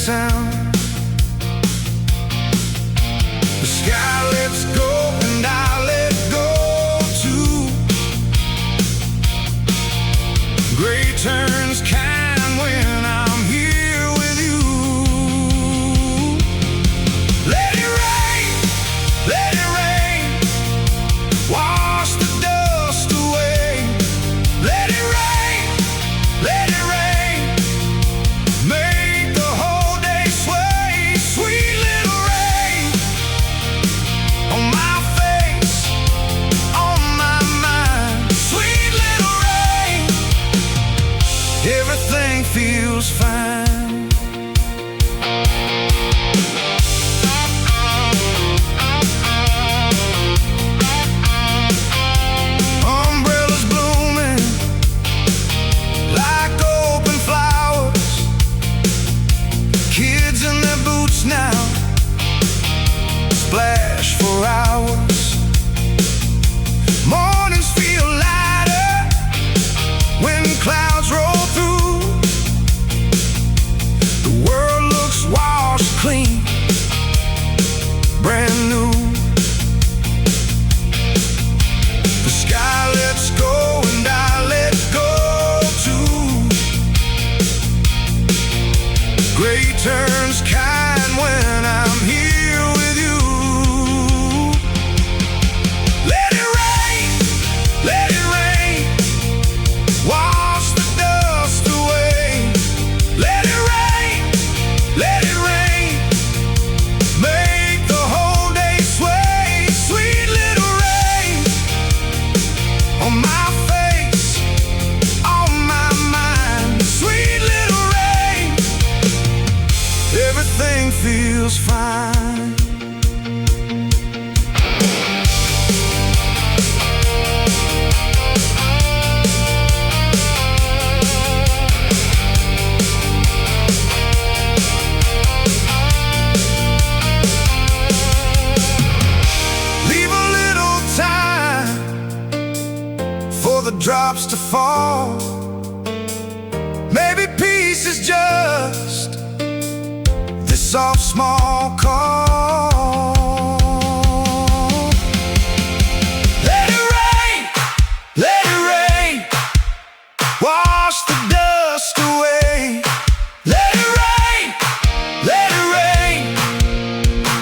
sound. The sky lets go and I let go too. Gray turns kind when I'm here with you. Let it rain, let it rain, wash the dust away. Let it rain, let it rain, make the whole day sway. Sweet little rain on my face, on my mind. Sweet little rain, everything feels fine. Umbrellas blooming like open flowers. Kids in their boots now splash for hours. Mornings feel lighter when clouds roll through. The world looks washed clean, brand new. The sky lets go and I let go too. Gray turns kind when I'm here with you. Let it rain, let it rain, wash the dust away. Let it rain, let it rain, make the whole day sway. Sweet little rain on my face, on my mind. Sweet little rain, everything feels fine. Leave a little time for the drops to fall. Maybe peace is just this soft small call. Let it rain, let it rain, wash the dust away. Let it rain, let it rain,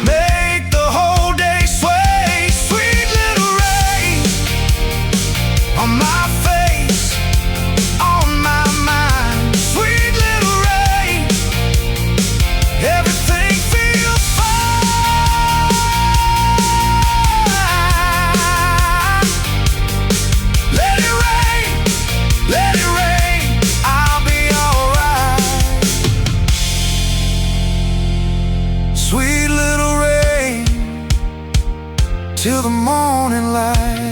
make the whole day sway. Sweet little rain on my face, on my mind. Sweet little rain, everything feels fine. Let it rain, let it rain, I'll be alright. Sweet little rain till the morning light.